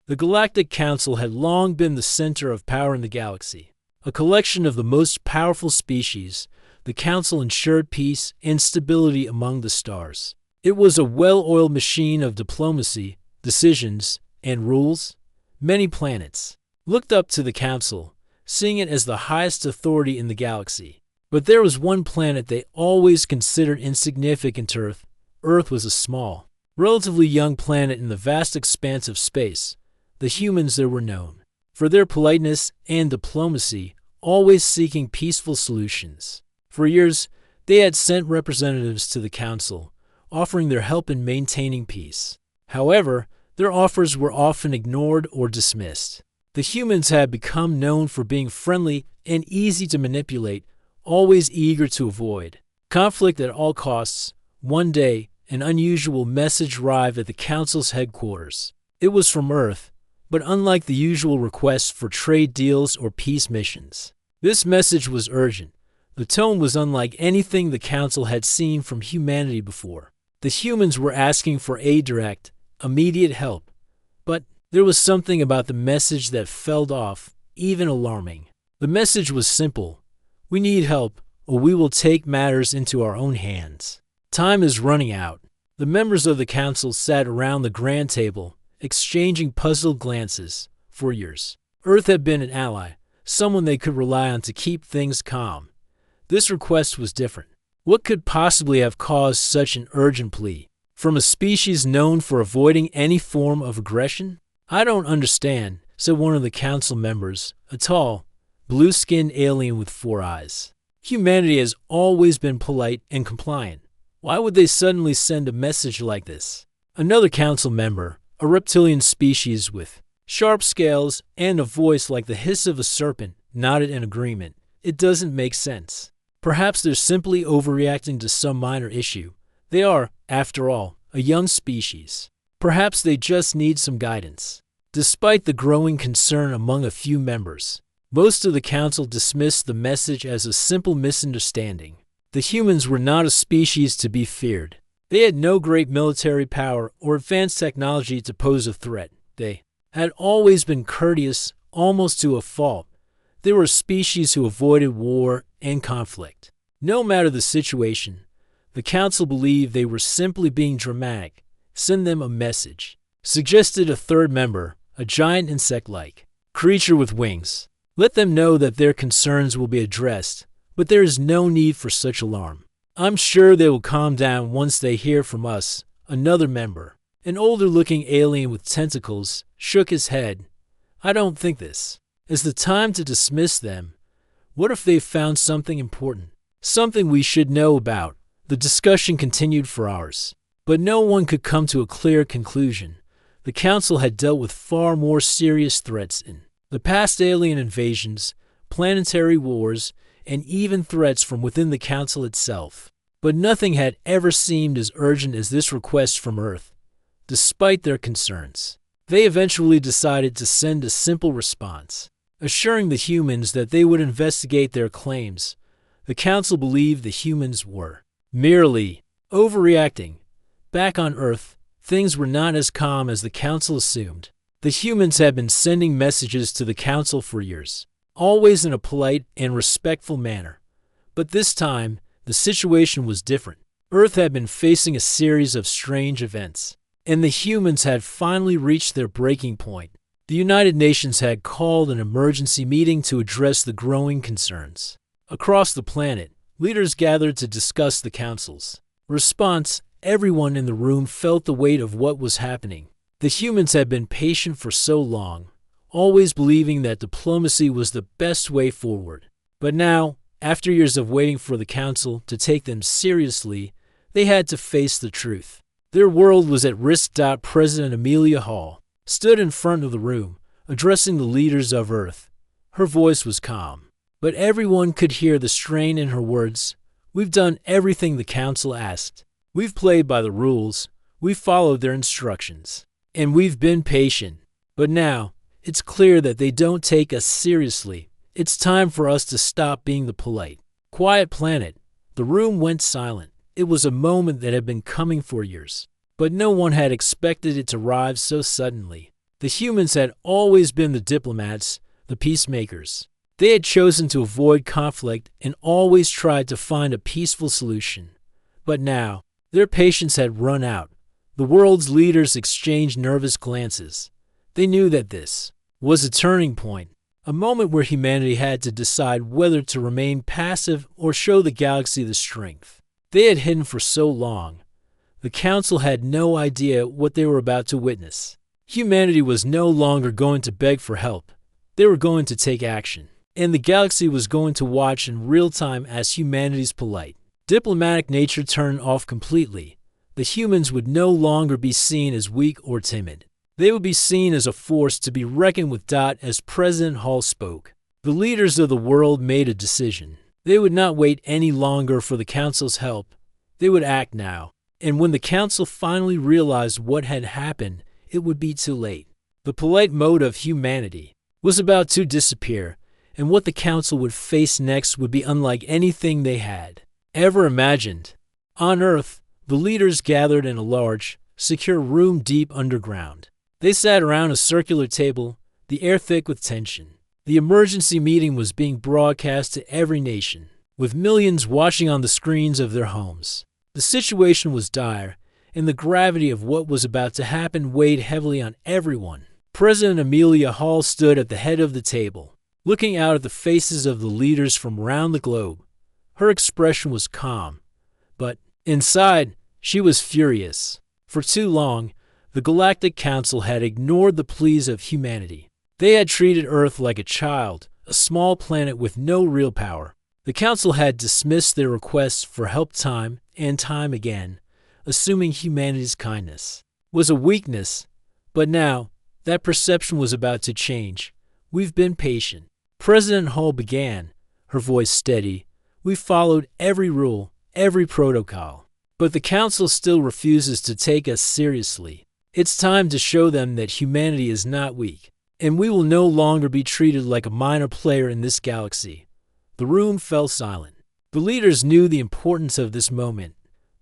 The Galactic Council had long been the center of power in the galaxy. A collection of the most powerful species, the Council ensured peace and stability among the stars. It was a well-oiled machine of diplomacy, decisions, and rules. Many planets looked up to the Council, seeing it as the highest authority in the galaxy. But there was one planet they always considered insignificant to Earth. Earth was a small, relatively young planet in the vast expanse of space. The humans there were known for their politeness and diplomacy, always seeking peaceful solutions. For years, they had sent representatives to the Council, offering their help in maintaining peace. However, their offers were often ignored or dismissed. The humans had become known for being friendly and easy to manipulate, always eager to avoid conflict at all costs. One day, an unusual message arrived at the Council's headquarters. It was from Earth, but unlike the usual requests for trade deals or peace missions. This message was urgent. The tone was unlike anything the Council had seen from humanity before. The humans were asking for direct, immediate help, but there was something about the message that felt off, even alarming. The message was simple: we need help, or we will take matters into our own hands. Time is running out. The members of the Council sat around the grand table, exchanging puzzled glances. For years, Earth had been an ally, someone they could rely on to keep things calm. This request was different. What could possibly have caused such an urgent plea? From a species known for avoiding any form of aggression? "I don't understand," said one of the Council members, a tall, blue-skinned alien with 4 eyes. "Humanity has always been polite and compliant. Why would they suddenly send a message like this?" Another Council member, a reptilian species with sharp scales and a voice like the hiss of a serpent, nodded in agreement. "It doesn't make sense. Perhaps they're simply overreacting to some minor issue. They are, after all, a young species. Perhaps they just need some guidance." Despite the growing concern among a few members, most of the Council dismissed the message as a simple misunderstanding. The humans were not a species to be feared. They had no great military power or advanced technology to pose a threat. They had always been courteous, almost to a fault. They were a species who avoided war and conflict. No matter the situation, the Council believed they were simply being dramatic. "Send them a message," suggested a third member, a giant insect-like creature with wings. "Let them know that their concerns will be addressed, but there is no need for such alarm. I'm sure they will calm down once they hear from us." Another member, an older-looking alien with tentacles, shook his head. "I don't think this is the time to dismiss them. What if they found something important? Something we should know about?" The discussion continued for hours, but no one could come to a clear conclusion. The Council had dealt with far more serious threats in the past: alien invasions, planetary wars, and even threats from within the Council itself. But nothing had ever seemed as urgent as this request from Earth. Despite their concerns, they eventually decided to send a simple response, assuring the humans that they would investigate their claims. The Council believed the humans were merely overreacting. Back on Earth, things were not as calm as the Council assumed. The humans had been sending messages to the Council for years, always in a polite and respectful manner. But this time, the situation was different. Earth had been facing a series of strange events, and the humans had finally reached their breaking point. The United Nations had called an emergency meeting to address the growing concerns. Across the planet, leaders gathered to discuss the Council's response. Everyone in the room felt the weight of what was happening. The humans had been patient for so long, always believing that diplomacy was the best way forward. But now, after years of waiting for the Council to take them seriously, they had to face the truth. Their world was at risk. President Amelia Hall stood in front of the room, addressing the leaders of Earth. Her voice was calm, but everyone could hear the strain in her words. "We've done everything the Council asked. We've played by the rules. We've followed their instructions. And we've been patient. But now, it's clear that they don't take us seriously. It's time for us to stop being the polite, quiet planet." The room went silent. It was a moment that had been coming for years, but no one had expected it to arrive so suddenly. The The humans had always been the diplomats, the peacemakers. They had chosen to avoid conflict and always tried to find a peaceful solution. But now, their patience had run out. The world's leaders exchanged nervous glances. They knew that this was a turning point, a moment where humanity had to decide whether to remain passive or show the galaxy the strength they had hidden for so long. The Council had no idea what they were about to witness. Humanity was no longer going to beg for help. They were going to take action. And the galaxy was going to watch in real time as humanity's polite, diplomatic nature turned off completely. The humans would no longer be seen as weak or timid. They would be seen as a force to be reckoned with. As President Hall spoke, the leaders of the world made a decision. They would not wait any longer for the Council's help. They would act now. And when the Council finally realized what had happened, it would be too late. The polite mode of humanity was about to disappear, and what the Council would face next would be unlike anything they had ever imagined. On Earth, the leaders gathered in a large, secure room deep underground. They sat around a circular table, the air thick with tension. The emergency meeting was being broadcast to every nation, with millions watching on the screens of their homes. The situation was dire, and the gravity of what was about to happen weighed heavily on everyone. President Amelia Hall stood at the head of the table, looking out at the faces of the leaders from around the globe. Her expression was calm, but inside, she was furious. For too long, the Galactic Council had ignored the pleas of humanity. They had treated Earth like a child, a small planet with no real power. The Council had dismissed their requests for help time and time again, assuming humanity's kindness was a weakness. But now, that perception was about to change. We've been patient. President Hall began, her voice steady. We followed every rule, every protocol. But the Council still refuses to take us seriously. It's time to show them that humanity is not weak, and we will no longer be treated like a minor player in this galaxy. The room fell silent. The leaders knew the importance of this moment.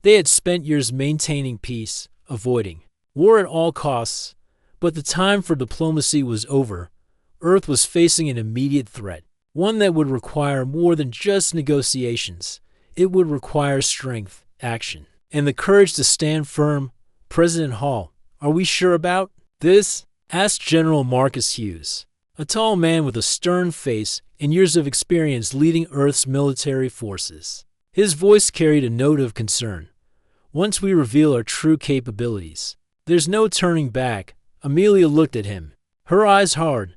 They had spent years maintaining peace, avoiding war at all costs, but the time for diplomacy was over. Earth was facing an immediate threat, one that would require more than just negotiations. It would require strength, action, and the courage to stand firm. President Hall, are we sure about this? Asked General Marcus Hughes, a tall man with a stern face and years of experience leading Earth's military forces. His voice carried a note of concern. Once we reveal our true capabilities, there's no turning back. Amelia looked at him, her eyes hard.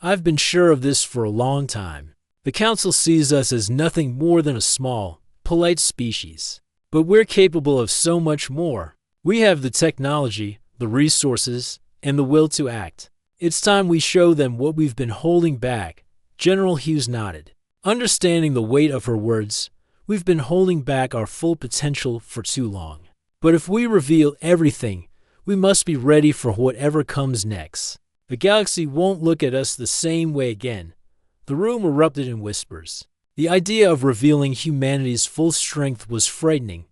I've been sure of this for a long time. The Council sees us as nothing more than a small, polite species. But we're capable of so much more. We have the technology, the resources, and the will to act. It's time we show them what we've been holding back. General Hughes nodded, understanding the weight of her words. We've been holding back our full potential for too long. But if we reveal everything, we must be ready for whatever comes next. The galaxy won't look at us the same way again. The room erupted in whispers. The idea of revealing humanity's full strength was frightening,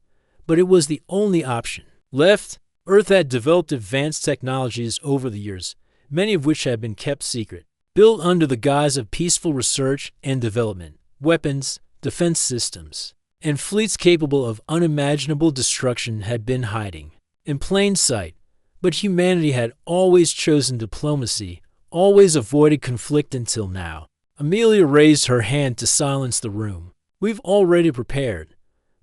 but it was the only option left. Earth had developed advanced technologies over the years, many of which had been kept secret, built under the guise of peaceful research and development, weapons, defense systems, and fleets capable of unimaginable destruction had been hiding in plain sight. But humanity had always chosen diplomacy, always avoided conflict until now. Amelia raised her hand to silence the room. We've already prepared.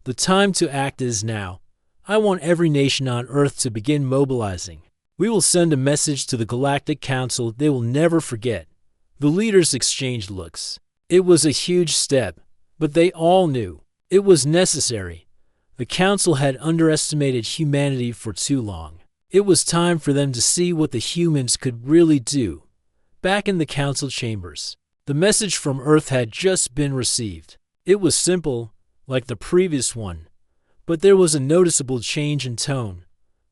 The time to act is now. I want every nation on Earth to begin mobilizing. We will send a message to the Galactic Council they will never forget. The leaders exchanged looks. It was a huge step, but they all knew it was necessary. The Council had underestimated humanity for too long. It was time for them to see what the humans could really do. Back in the Council chambers, the message from Earth had just been received. It was simple, like the previous one, but there was a noticeable change in tone.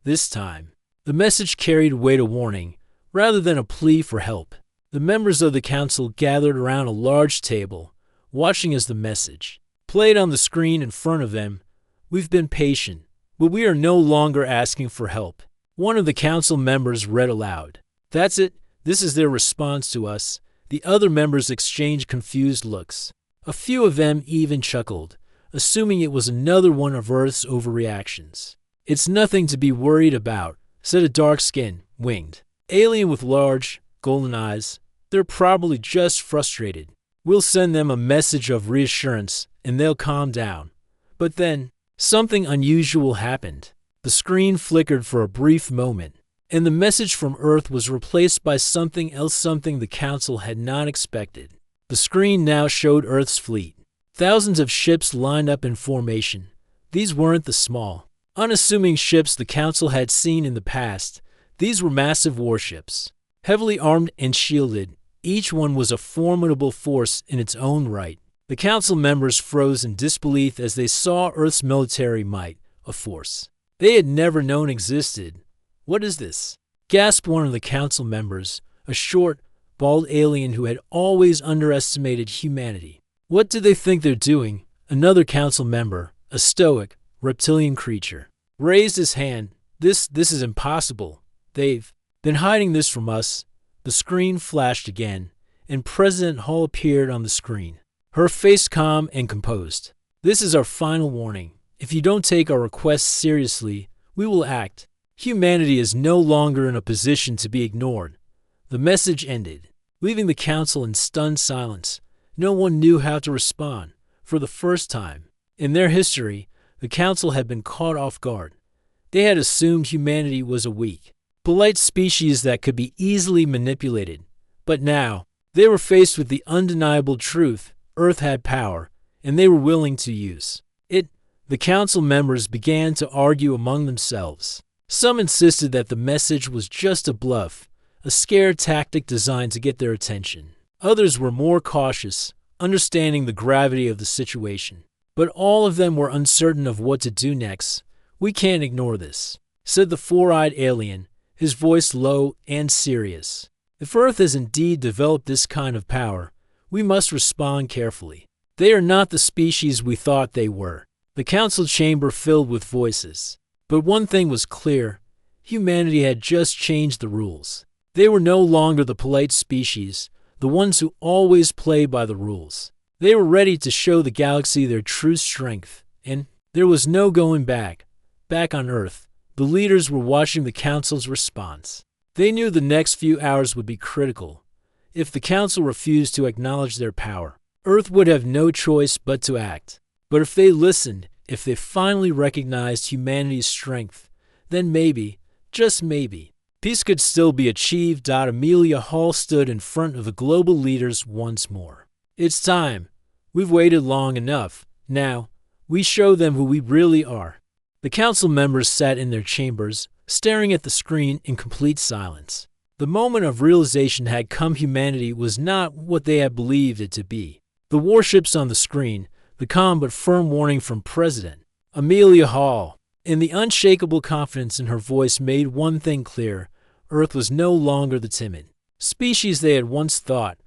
This time, the message carried weight of warning, rather than a plea for help. The members of the Council gathered around a large table, watching as the message played on the screen in front of them. We've been patient, but we are no longer asking for help. One of the Council members read aloud. That's it. This is their response to us." The other members exchanged confused looks. A few of them even chuckled, assuming it was another one of Earth's overreactions. "It's nothing to be worried about," said a dark-skinned, winged alien with large, golden eyes. "They're probably just frustrated. We'll send them a message of reassurance, and they'll calm down." But then, something unusual happened. The screen flickered for a brief moment, and the message from Earth was replaced by something else, something the Council had not expected. The screen now showed Earth's fleet. Thousands of ships lined up in formation. These weren't the small, unassuming ships the Council had seen in the past. These were massive warships, heavily armed and shielded. Each one was a formidable force in its own right. The Council members froze in disbelief as they saw Earth's military might, a force they had never known existed. "What is this?" gasped one of the Council members, a short, bald alien who had always underestimated humanity. "What do they think they're doing?" Another Council member, a stoic, reptilian creature, raised his hand. This is impossible. They've been hiding this from us." The screen flashed again, and President Hall appeared on the screen, her face calm and composed. "This is our final warning. If you don't take our requests seriously, we will act. Humanity is no longer in a position to be ignored." The message ended, leaving the Council in stunned silence. No one knew how to respond. For the first time in their history, the Council had been caught off guard. They had assumed humanity was a weak, polite species that could be easily manipulated. But now, they were faced with the undeniable truth: Earth had power, and they were willing to use it. The Council members began to argue among themselves. Some insisted that the message was just a bluff, a scare tactic designed to get their attention. Others were more cautious, understanding the gravity of the situation. But all of them were uncertain of what to do next. "We can't ignore this," said the four-eyed alien, his voice low and serious. "If Earth has indeed developed this kind of power, we must respond carefully. They are not the species we thought they were." The Council chamber filled with voices. But one thing was clear: humanity had just changed the rules. They were no longer the polite species, the ones who always play by the rules. They were ready to show the galaxy their true strength, and there was no going back. Back on Earth, the leaders were watching the Council's response. They knew the next few hours would be critical. If the Council refused to acknowledge their power, Earth would have no choice but to act. But if they listened, if they finally recognized humanity's strength, then maybe, just maybe, peace could still be achieved. Amelia Hall stood in front of the global leaders once more. "It's time. We've waited long enough. Now, we show them who we really are." The Council members sat in their chambers, staring at the screen in complete silence. The moment of realization had come. Humanity was not what they had believed it to be. The warships on the screen, the calm but firm warning from President Amelia Hall, and the unshakable confidence in her voice made one thing clear: Earth was no longer the timid species they had once thought.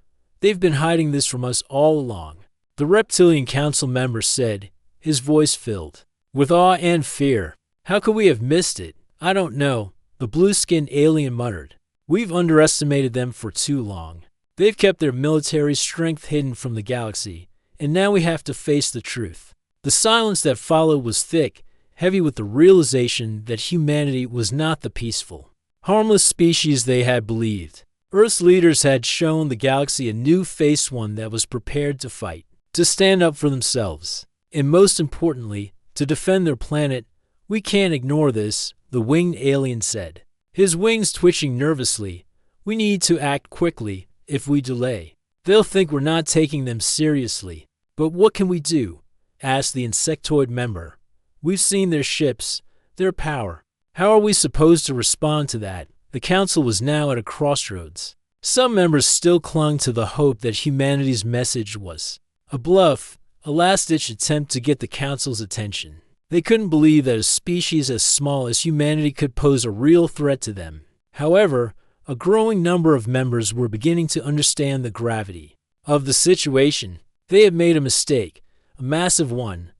"They've been hiding this from us all along," the reptilian Council member said, his voice filled with awe and fear. "How could we have missed it?" "I don't know," the blue-skinned alien muttered. "We've underestimated them for too long. They've kept their military strength hidden from the galaxy, and now we have to face the truth." The silence that followed was thick, heavy with the realization that humanity was not the peaceful, harmless species they had believed. Earth's leaders had shown the galaxy a new face, one that was prepared to fight, to stand up for themselves, and most importantly, to defend their planet. "We can't ignore this," the winged alien said, his wings twitching nervously. "We need to act quickly. If we delay, they'll think we're not taking them seriously." "But what can we do?" asked the insectoid member. "We've seen their ships, their power. How are we supposed to respond to that?" The Council was now at a crossroads. Some members still clung to the hope that humanity's message was a bluff, a last-ditch attempt to get the Council's attention. They couldn't believe that a species as small as humanity could pose a real threat to them. However, a growing number of members were beginning to understand the gravity of the situation. They had made a mistake, a massive one,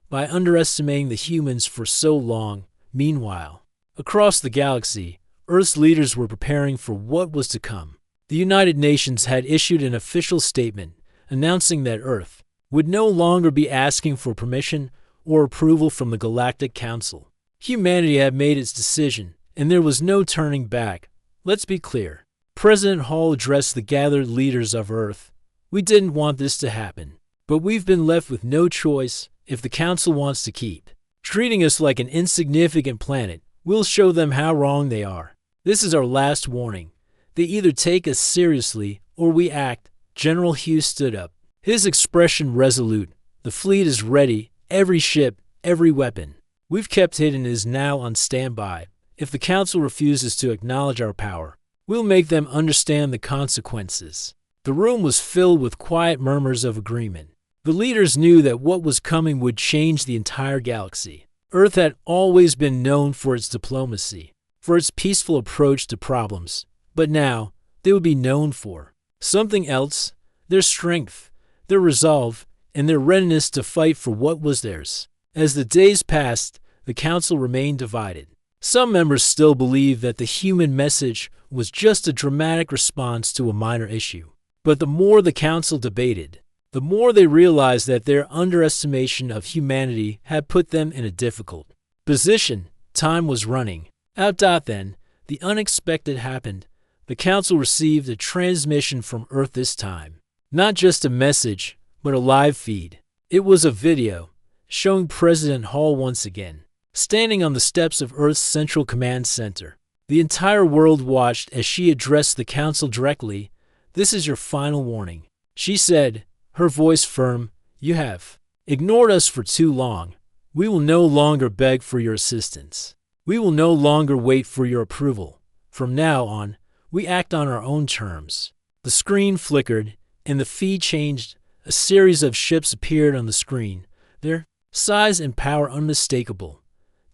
by underestimating the humans for so long. Meanwhile, across the galaxy, Earth's leaders were preparing for what was to come. The United Nations had issued an official statement announcing that Earth would no longer be asking for permission or approval from the Galactic Council. Humanity had made its decision, and there was no turning back. Let's be clear. President Hall addressed the gathered leaders of Earth. We didn't want this to happen, but we've been left with no choice if the Council wants to keep treating us like an insignificant planet. We'll show them how wrong they are. This is our last warning. They either take us seriously or we act. General Hughes stood up, his expression resolute. The fleet is ready, every ship, every weapon we've kept hidden is now on standby. If the Council refuses to acknowledge our power, we'll make them understand the consequences. The room was filled with quiet murmurs of agreement. The leaders knew that what was coming would change the entire galaxy. Earth had always been known for its diplomacy, for its peaceful approach to problems, but now they would be known for something else: their strength, their resolve, and their readiness to fight for what was theirs. As the days passed, the Council remained divided. Some members still believed that the human message was just a dramatic response to a minor issue. But the more the Council debated, the more they realized that their underestimation of humanity had put them in a difficult position. Time was running out. Then, the unexpected happened. The Council received a transmission from Earth this time. Not just a message, but a live feed. It was a video showing President Hall once again, standing on the steps of Earth's Central Command Center. The entire world watched as she addressed the Council directly. "This is your final warning," she said, her voice firm. "You have ignored us for too long. We will no longer beg for your assistance. We will no longer wait for your approval. From now on, we act on our own terms." The screen flickered, and the feed changed. A series of ships appeared on the screen, their size and power unmistakable.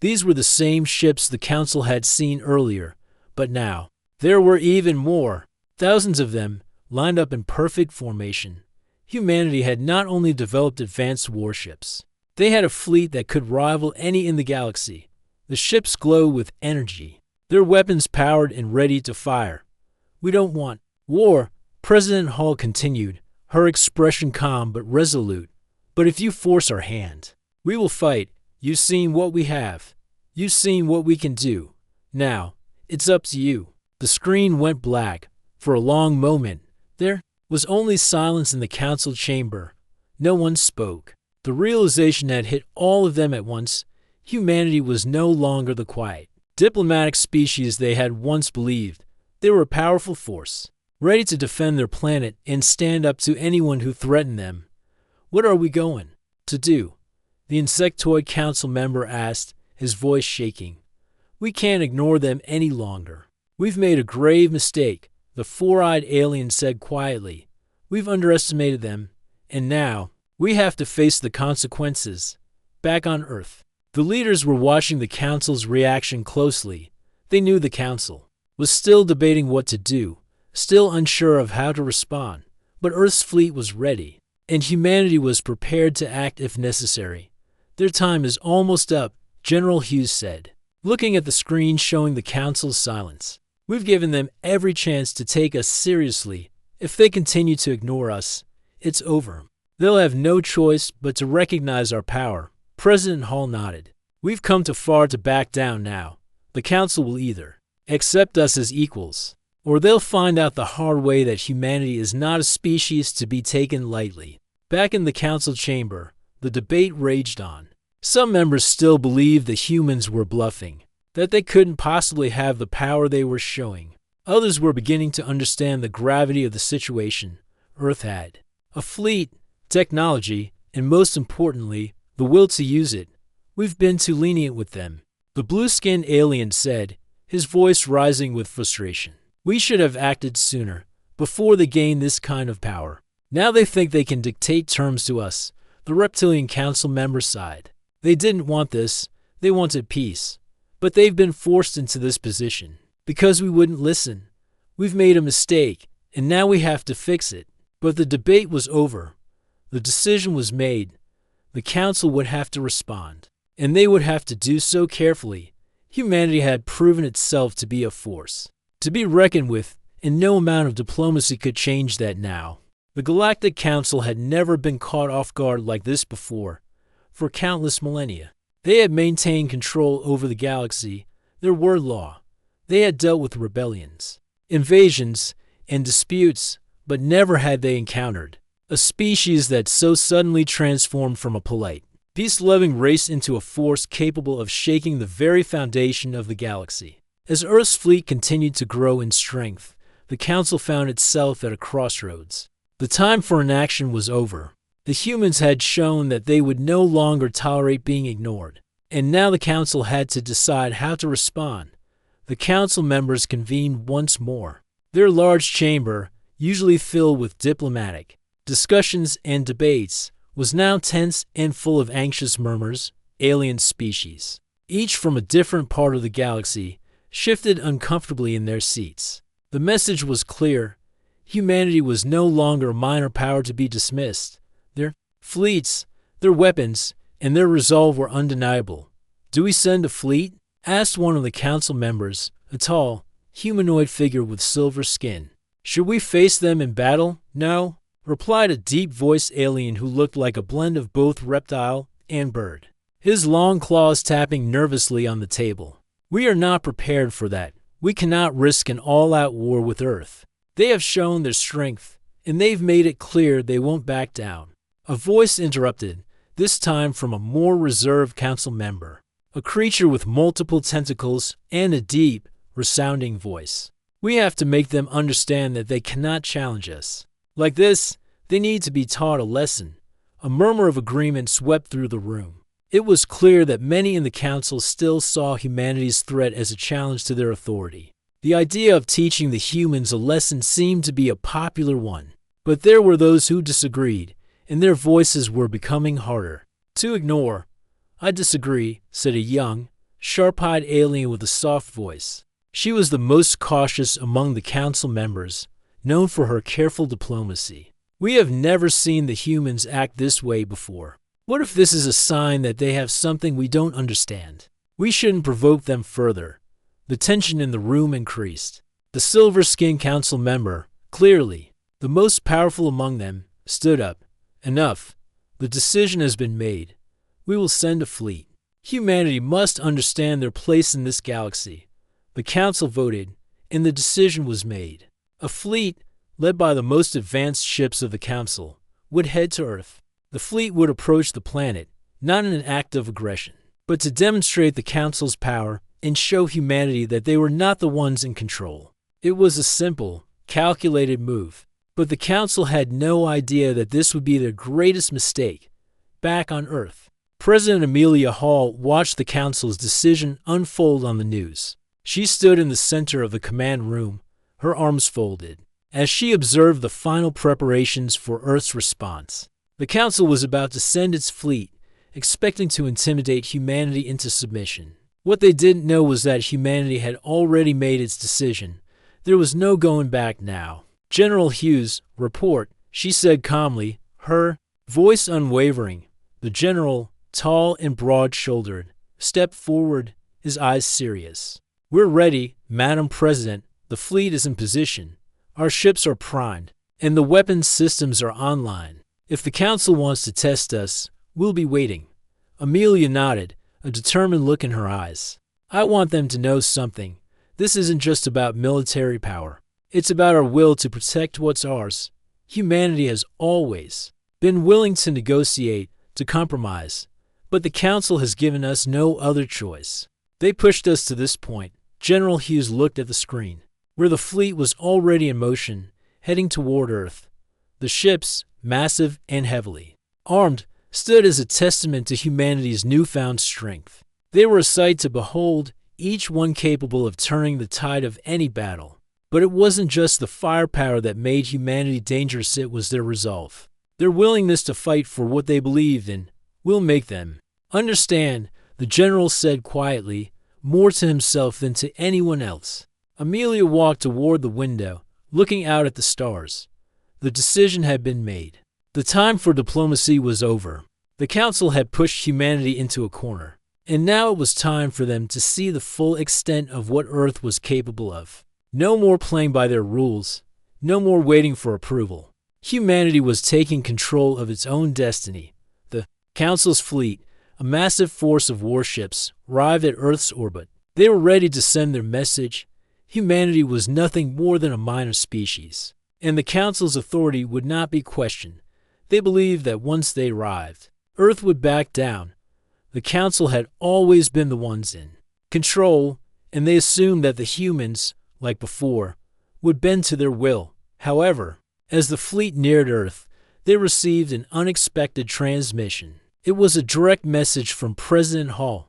These were the same ships the Council had seen earlier, but now there were even more. Thousands of them, lined up in perfect formation. Humanity had not only developed advanced warships, they had a fleet that could rival any in the galaxy. The ships glowed with energy, their weapons powered and ready to fire. "We don't want war," President Hall continued, her expression calm but resolute. "But if you force our hand, we will fight. You've seen what we have. You've seen what we can do. Now, it's up to you." The screen went black. For a long moment, there was only silence in the Council chamber. No one spoke. The realization had hit all of them at once. Humanity was no longer the quiet, diplomatic species they had once believed. They were a powerful force, ready to defend their planet and stand up to anyone who threatened them. "What are we going to do?" the Insectoid Council member asked, his voice shaking. "We can't ignore them any longer. We've made a grave mistake," the four-eyed alien said quietly. "We've underestimated them, and now we have to face the consequences." Back on Earth, the leaders were watching the Council's reaction closely. They knew the Council was still debating what to do, still unsure of how to respond. But Earth's fleet was ready, and humanity was prepared to act if necessary. "Their time is almost up," General Hughes said, looking at the screen showing the Council's silence. "We've given them every chance to take us seriously. If they continue to ignore us, it's over. They'll have no choice but to recognize our power." President Hall nodded. "We've come too far to back down now. The Council will either accept us as equals, or they'll find out the hard way that humanity is not a species to be taken lightly." Back in the Council chamber, the debate raged on. Some members still believed the humans were bluffing, that they couldn't possibly have the power they were showing. Others were beginning to understand the gravity of the situation. Earth had a fleet, technology, and most importantly, the will to use it. "We've been too lenient with them," the blue-skinned alien said, his voice rising with frustration. "We should have acted sooner, before they gained this kind of power. Now they think they can dictate terms to us." The Reptilian Council member sighed. They didn't want this. They wanted peace. But they've been forced into this position because we wouldn't listen. We've made a mistake, and now we have to fix it. But the debate was over. The decision was made. The Council would have to respond, and they would have to do so carefully. Humanity had proven itself to be a force to be reckoned with, and no amount of diplomacy could change that now. The Galactic Council had never been caught off guard like this before. For countless millennia, they had maintained control over the galaxy, their word law. They had dealt with rebellions, invasions, and disputes, but never had they encountered a species that so suddenly transformed from a polite, peace-loving race into a force capable of shaking the very foundation of the galaxy. As Earth's fleet continued to grow in strength, the Council found itself at a crossroads. The time for inaction was over. The humans had shown that they would no longer tolerate being ignored, and now the Council had to decide how to respond. The Council members convened once more. Their large chamber, usually filled with diplomatic discussions and debates, was now tense and full of anxious murmurs. Alien species, each from a different part of the galaxy, shifted uncomfortably in their seats. The message was clear. Humanity was no longer a minor power to be dismissed. Their fleets, their weapons, and their resolve were undeniable. "Do we send a fleet?" asked one of the council members, a tall, humanoid figure with silver skin. "Should we face them in battle?" "No," replied a deep-voiced alien who looked like a blend of both reptile and bird, his long claws tapping nervously on the table. "We are not prepared for that. We cannot risk an all-out war with Earth. They have shown their strength, and they've made it clear they won't back down." A voice interrupted, this time from a more reserved council member, a creature with multiple tentacles and a deep, resounding voice. "We have to make them understand that they cannot challenge us. Like this, they need to be taught a lesson." A murmur of agreement swept through the room. It was clear that many in the council still saw humanity's threat as a challenge to their authority. The idea of teaching the humans a lesson seemed to be a popular one, but there were those who disagreed, and their voices were becoming harder to ignore. "I disagree," said a young, sharp-eyed alien with a soft voice. She was the most cautious among the council members, known for her careful diplomacy. "We have never seen the humans act this way before. What if this is a sign that they have something we don't understand? We shouldn't provoke them further." The tension in the room increased. The silver-skinned council member, clearly the most powerful among them, stood up. "Enough. The decision has been made. We will send a fleet. Humanity must understand their place in this galaxy." The council voted, and the decision was made. A fleet, led by the most advanced ships of the council, would head to Earth. The fleet would approach the planet, not in an act of aggression, but to demonstrate the council's power and show humanity that they were not the ones in control. It was a simple, calculated move, but the council had no idea that this would be their greatest mistake. Back on Earth, President Amelia Hall watched the council's decision unfold on the news. She stood in the center of the command room, her arms folded, as she observed the final preparations for Earth's response. The council was about to send its fleet, expecting to intimidate humanity into submission. What they didn't know was that humanity had already made its decision. There was no going back now. "General Hughes, report," she said calmly, her voice unwavering. The general, tall and broad-shouldered, stepped forward, his eyes serious. "We're ready, Madam President. The fleet is in position. Our ships are primed, and the weapons systems are online. If the council wants to test us, we'll be waiting." Amelia nodded, a determined look in her eyes. "I want them to know something. This isn't just about military power. It's about our will to protect what's ours. Humanity has always been willing to negotiate, to compromise, but the council has given us no other choice. They pushed us to this point." General Hughes looked at the screen, where the fleet was already in motion, heading toward Earth. The ships, massive and heavily armed, stood as a testament to humanity's newfound strength. They were a sight to behold, each one capable of turning the tide of any battle. But it wasn't just the firepower that made humanity dangerous, it was their resolve. Their willingness to fight for what they believed in. "We'll make them understand," the general said quietly, more to himself than to anyone else. Amelia walked toward the window, looking out at the stars. The decision had been made. The time for diplomacy was over. The council had pushed humanity into a corner, and now it was time for them to see the full extent of what Earth was capable of. No more playing by their rules. No more waiting for approval. Humanity was taking control of its own destiny. The Council's fleet, a massive force of warships, arrived at Earth's orbit. They were ready to send their message. Humanity was nothing more than a minor species, and the Council's authority would not be questioned. They believed that once they arrived, Earth would back down. The Council had always been the ones in control, and they assumed that the humans, like before, would bend to their will. However, as the fleet neared Earth, they received an unexpected transmission. It was a direct message from President Hall.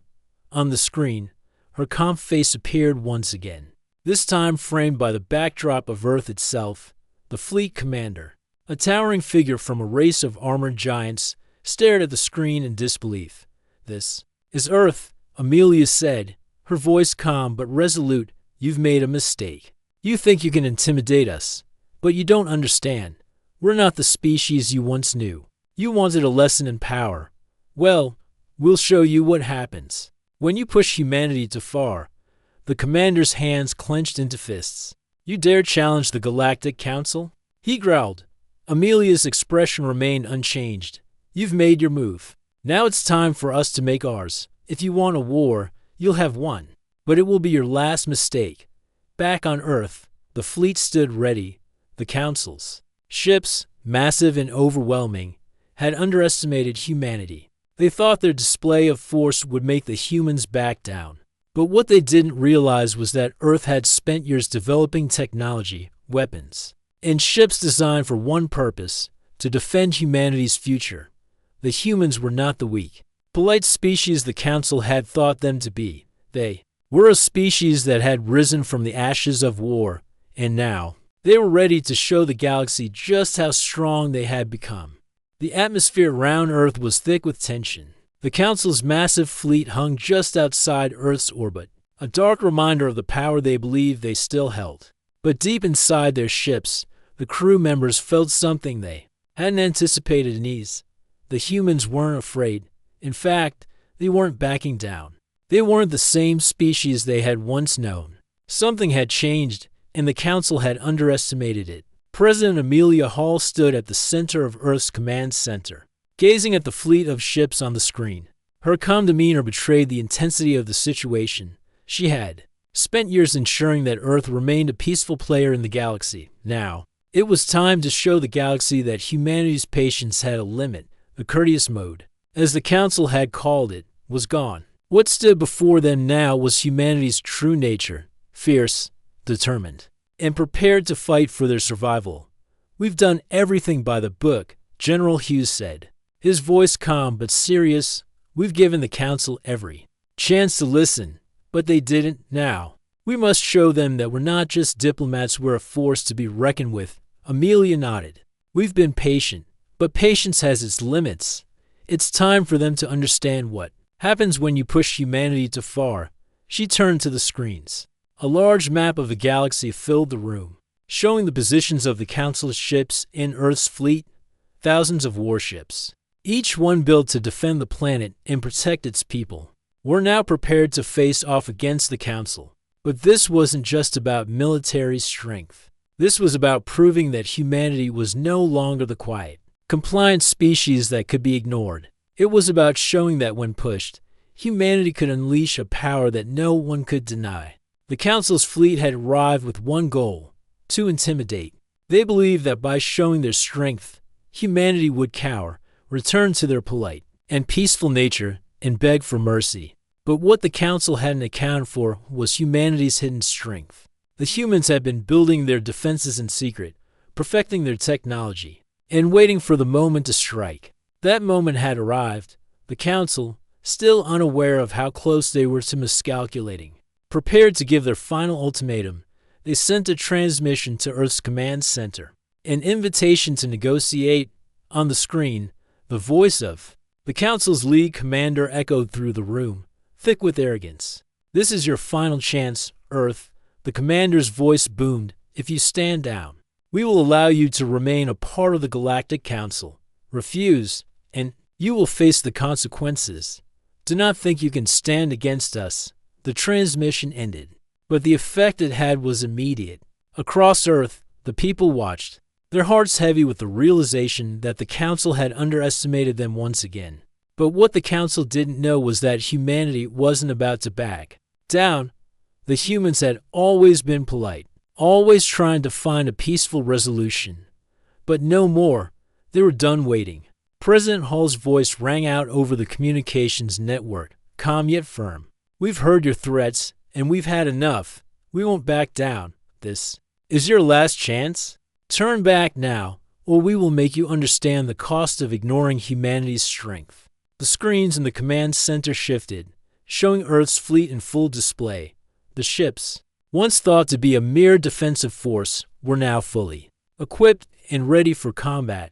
On the screen, her calm face appeared once again, this time framed by the backdrop of Earth itself. The fleet commander, a towering figure from a race of armored giants, stared at the screen in disbelief. "This is Earth," Amelia said, her voice calm but resolute. "You've made a mistake. You think you can intimidate us, but you don't understand. We're not the species you once knew. You wanted a lesson in power. Well, we'll show you what happens when you push humanity too far." The commander's hands clenched into fists. "You dare challenge the Galactic Council?" he growled. Amelia's expression remained unchanged. "You've made your move. Now it's time for us to make ours. If you want a war, you'll have one, but it will be your last mistake." Back on Earth, the fleet stood ready. The Council's ships, massive and overwhelming, had underestimated humanity. They thought their display of force would make the humans back down. But what they didn't realize was that Earth had spent years developing technology, weapons, and ships designed for one purpose: to defend humanity's future. The humans were not the weak, polite species the Council had thought them to be. They were a species that had risen from the ashes of war, and now they were ready to show the galaxy just how strong they had become. The atmosphere around Earth was thick with tension. The Council's massive fleet hung just outside Earth's orbit, a dark reminder of the power they believed they still held. But deep inside their ships, the crew members felt something they hadn't anticipated: unease. The humans weren't afraid. In fact, they weren't backing down. They weren't the same species they had once known. Something had changed, and the Council had underestimated it. President Amelia Hall stood at the center of Earth's command center, gazing at the fleet of ships on the screen. Her calm demeanor betrayed the intensity of the situation. She had spent years ensuring that Earth remained a peaceful player in the galaxy. Now, it was time to show the galaxy that humanity's patience had a limit. The courteous mode, as the Council had called it, was gone. What stood before them now was humanity's true nature: fierce, determined, and prepared to fight for their survival. "We've done everything by the book," General Hughes said, his voice calm but serious. "We've given the Council every chance to listen, but they didn't. Now, we must show them that we're not just diplomats, we're a force to be reckoned with." Amelia nodded. "We've been patient, but patience has its limits. It's time for them to understand what happens when you push humanity too far." She turned to the screens. A large map of the galaxy filled the room, showing the positions of the Council's ships in Earth's fleet. Thousands of warships, each one built to defend the planet and protect its people, were now prepared to face off against the Council. But this wasn't just about military strength. This was about proving that humanity was no longer the quiet, compliant species that could be ignored. It was about showing that when pushed, humanity could unleash a power that no one could deny. The Council's fleet had arrived with one goal: to intimidate. They believed that by showing their strength, humanity would cower, return to their polite and peaceful nature, and beg for mercy. But what the Council hadn't accounted for was humanity's hidden strength. The humans had been building their defenses in secret, perfecting their technology, and waiting for the moment to strike. That moment had arrived. The Council, still unaware of how close they were to miscalculating, prepared to give their final ultimatum. They sent a transmission to Earth's command center, an invitation to negotiate. On the screen, the voice of the Council's lead commander echoed through the room, thick with arrogance. "This is your final chance, Earth," the commander's voice boomed. "If you stand down, we will allow you to remain a part of the Galactic Council. Refuse, and you will face the consequences. Do not think you can stand against us." The transmission ended, but the effect it had was immediate. Across Earth, the people watched, their hearts heavy with the realization that the Council had underestimated them once again. But what the Council didn't know was that humanity wasn't about to back down. The humans had always been polite, always trying to find a peaceful resolution. But no more. They were done waiting. President Hall's voice rang out over the communications network, calm yet firm. "We've heard your threats, and we've had enough. We won't back down. This is your last chance. Turn back now, or we will make you understand the cost of ignoring humanity's strength." The screens in the command center shifted, showing Earth's fleet in full display. The ships, once thought to be a mere defensive force, were now fully equipped and ready for combat.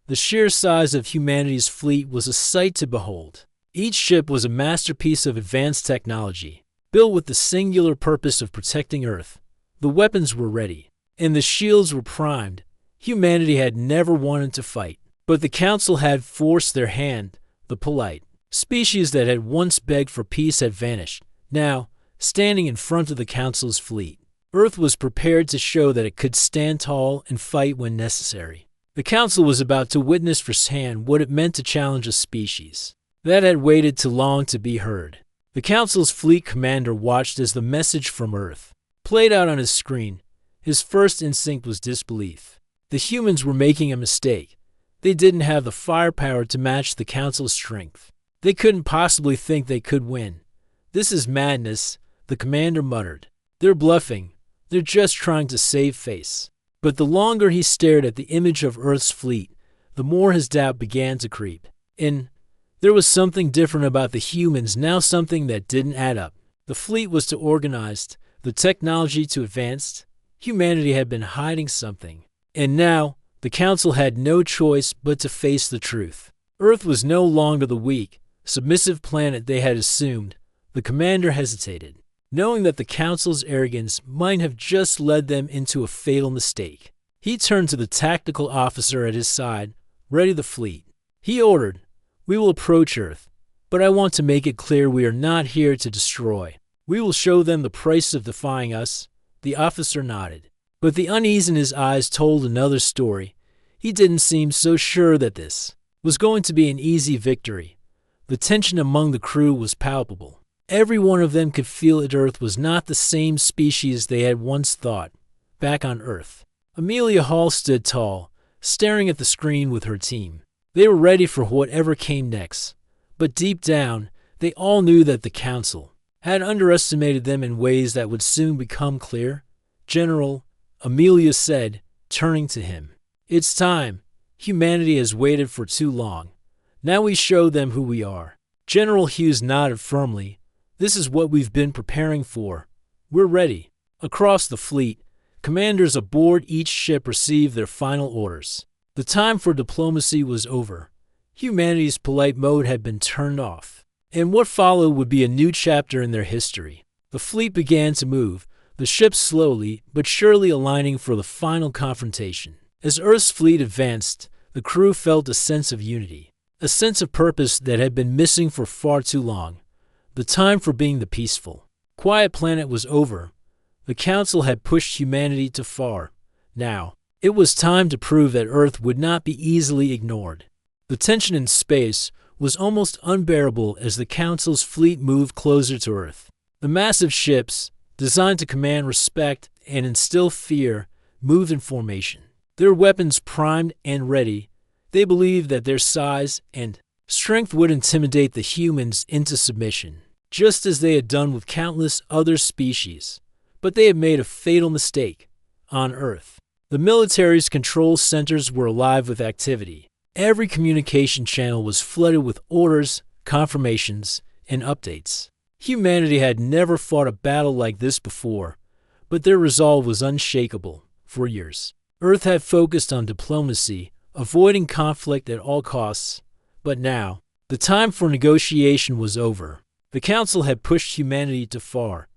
The sheer size of humanity's fleet was a sight to behold. Each ship was a masterpiece of advanced technology, built with the singular purpose of protecting Earth. The weapons were ready, and the shields were primed. Humanity had never wanted to fight, but the Council had forced their hand. The polite species that had once begged for peace had vanished. Now, standing in front of the Council's fleet, Earth was prepared to show that it could stand tall and fight when necessary. The Council was about to witness firsthand what it meant to challenge a species that had waited too long to be heard. The Council's fleet commander watched as the message from Earth played out on his screen. His first instinct was disbelief. The humans were making a mistake. They didn't have the firepower to match the Council's strength. They couldn't possibly think they could win. "This is madness," the commander muttered. "They're bluffing. They're just trying to save face." But the longer he stared at the image of Earth's fleet, the more his doubt began to creep in. There was something different about the humans now, something that didn't add up. The fleet was too organized, the technology too advanced. Humanity had been hiding something. And now, the Council had no choice but to face the truth. Earth was no longer the weak, submissive planet they had assumed. The commander hesitated, knowing that the Council's arrogance might have just led them into a fatal mistake. He turned to the tactical officer at his side. "Ready the fleet," he ordered. "We will approach Earth, but I want to make it clear we are not here to destroy. We will show them the price of defying us." The officer nodded, but the unease in his eyes told another story. He didn't seem so sure that this was going to be an easy victory. The tension among the crew was palpable. Every one of them could feel that Earth was not the same species they had once thought. Back on Earth, Amelia Hall stood tall, staring at the screen with her team. They were ready for whatever came next, but deep down, they all knew that the Council had underestimated them in ways that would soon become clear. "General," Amelia said, turning to him, "it's time. Humanity has waited for too long. Now we show them who we are." General Hughes nodded firmly. "This is what we've been preparing for. We're ready." Across the fleet, commanders aboard each ship received their final orders. The time for diplomacy was over. Humanity's polite mode had been turned off, and what followed would be a new chapter in their history. The fleet began to move, the ships slowly but surely aligning for the final confrontation. As Earth's fleet advanced, the crew felt a sense of unity, a sense of purpose that had been missing for far too long. The time for being the peaceful, quiet planet was over. The Council had pushed humanity too far. Now, it was time to prove that Earth would not be easily ignored. The tension in space was almost unbearable as the Council's fleet moved closer to Earth. The massive ships, designed to command respect and instill fear, moved in formation, their weapons primed and ready. They believed that their size and strength would intimidate the humans into submission, just as they had done with countless other species. But they had made a fatal mistake. On Earth, the military's control centers were alive with activity. Every communication channel was flooded with orders, confirmations, and updates. Humanity had never fought a battle like this before, but their resolve was unshakable. For years, Earth had focused on diplomacy, avoiding conflict at all costs. But now, the time for negotiation was over. The Council had pushed humanity too far.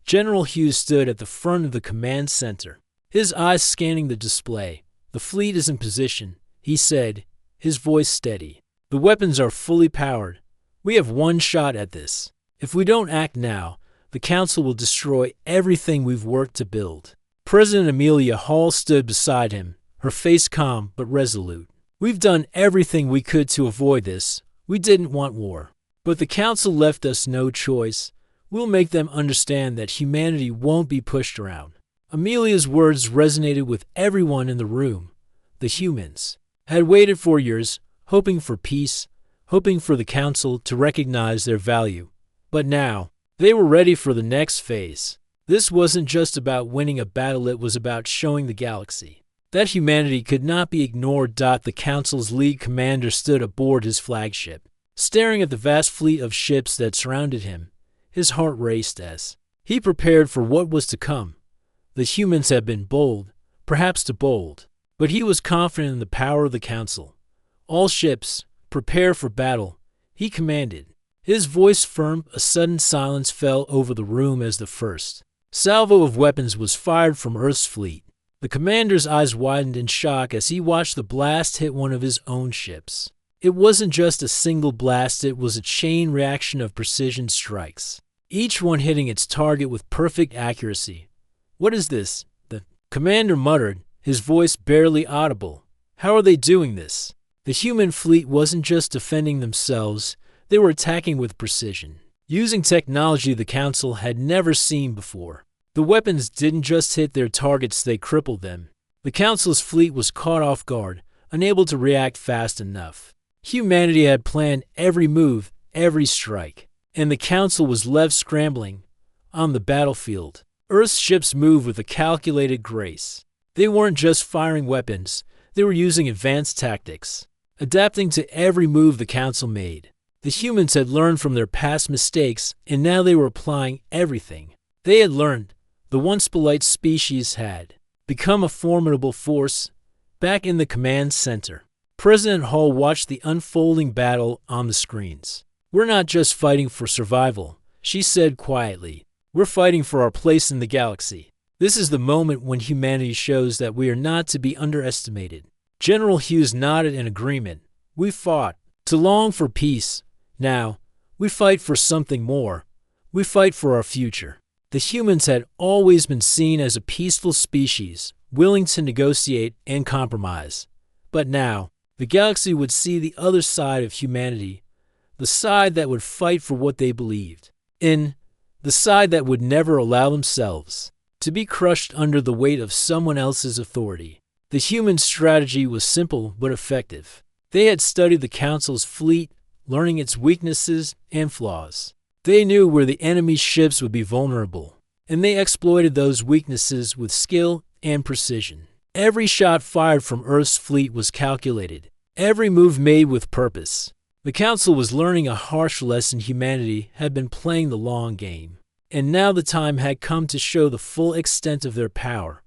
General Hughes stood at the front of the command center, his eyes scanning the display. "The fleet is in position," he said, his voice steady. "The weapons are fully powered. We have one shot at this. If we don't act now, The Council will destroy everything we've worked to build. President Amelia Hall stood beside him, her face calm but resolute. We've done everything we could to avoid this. We didn't want war. But the Council left us no choice. We'll make them understand that humanity won't be pushed around. Amelia's words resonated with everyone in the room. The humans had waited for years, hoping for peace, hoping for the Council to recognize their value. But now, they were ready for the next phase. This wasn't just about winning a battle, it was about showing the galaxy that humanity could not be ignored. The Council's lead commander stood aboard his flagship, staring at the vast fleet of ships that surrounded him. His heart raced as he prepared for what was to come. The humans had been bold, perhaps too bold, but he was confident in the power of the Council. All ships, prepare for battle, he commanded. His voice firm. A sudden silence fell over the room as the first salvo of weapons was fired from Earth's fleet. The commander's eyes widened in shock as he watched the blast hit one of his own ships. It wasn't just a single blast, it was a chain reaction of precision strikes, each one hitting its target with perfect accuracy. "What is this?" the commander muttered, his voice barely audible. "How are they doing this?" The human fleet wasn't just defending themselves, they were attacking with precision, using technology the Council had never seen before. The weapons didn't just hit their targets, they crippled them. The Council's fleet was caught off guard, unable to react fast enough. Humanity had planned every move, every strike, and the Council was left scrambling. On the battlefield, Earth's ships moved with a calculated grace. They weren't just firing weapons, they were using advanced tactics, adapting to every move the Council made. The humans had learned from their past mistakes, and now they were applying everything they had learned. The once polite species had become a formidable force. Back in the command center, President Hall watched the unfolding battle on the screens. "We're not just fighting for survival," she said quietly. "We're fighting for our place in the galaxy. This is the moment when humanity shows that we are not to be underestimated." General Hughes nodded in agreement. "We fought to long for peace. Now, we fight for something more. We fight for our future." The humans had always been seen as a peaceful species, willing to negotiate and compromise. But now, the galaxy would see the other side of humanity, the side that would fight for what they believed in, the side that would never allow themselves to be crushed under the weight of someone else's authority. The human strategy was simple but effective. They had studied the Council's fleet, learning its weaknesses and flaws. They knew where the enemy's ships would be vulnerable, and they exploited those weaknesses with skill and precision. Every shot fired from Earth's fleet was calculated, every move made with purpose. The Council was learning a harsh lesson: humanity had been playing the long game, and now the time had come to show the full extent of their power.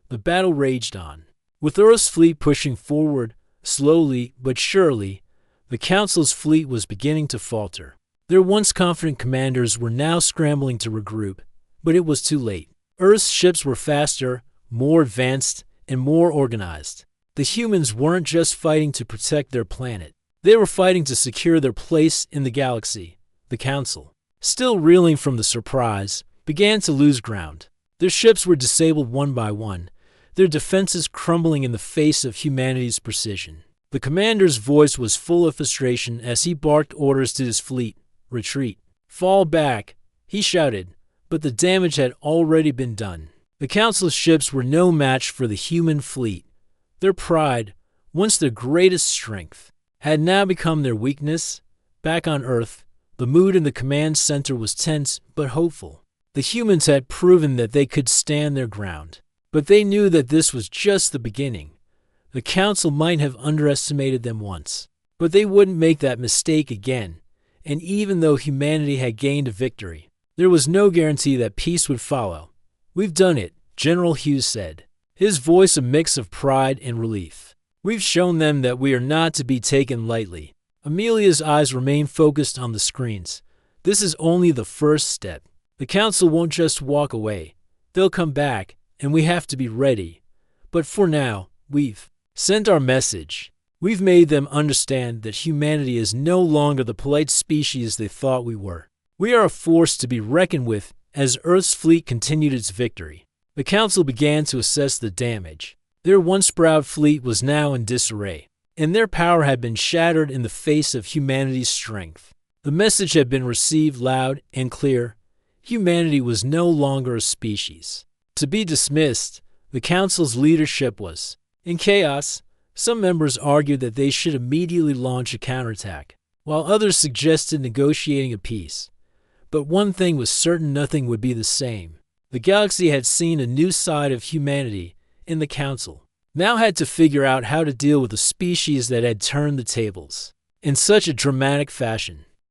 The battle raged on, with Earth's fleet pushing forward, slowly but surely. The Council's fleet was beginning to falter. Their once confident commanders were now scrambling to regroup, but it was too late. Earth's ships were faster, more advanced, and more organized. The humans weren't just fighting to protect their planet. They were fighting to secure their place in the galaxy. The Council, still reeling from the surprise, began to lose ground. Their ships were disabled one by one, their defenses crumbling in the face of humanity's precision. The commander's voice was full of frustration as he barked orders to his fleet. "Retreat. Fall back," he shouted, but the damage had already been done. The Council's ships were no match for the human fleet. Their pride, once their greatest strength, had now become their weakness. Back on Earth, the mood in the command center was tense but hopeful. The humans had proven that they could stand their ground, but they knew that this was just the beginning. The Council might have underestimated them once, but they wouldn't make that mistake again. And even though humanity had gained a victory, there was no guarantee that peace would follow. "We've done it," General Hughes said, his voice a mix of pride and relief. "We've shown them that we are not to be taken lightly." Amelia's eyes remained focused on the screens. "This is only the first step. The Council won't just walk away. They'll come back, and we have to be ready. But for now, we've sent our message. We've made them understand that humanity is no longer the polite species they thought we were. We are a force to be reckoned with, As Earth's fleet continued its victory, the Council began to assess the damage. Their once proud fleet was now in disarray, and their power had been shattered in the face of humanity's strength. The message had been received loud and clear. Humanity was no longer a species to be dismissed. The Council's leadership was in chaos. Some members argued that they should immediately launch a counterattack, while others suggested negotiating a peace. But one thing was certain: nothing would be the same. The galaxy had seen a new side of humanity, and the Council now had to figure out how to deal with a species that had turned the tables in such a dramatic fashion.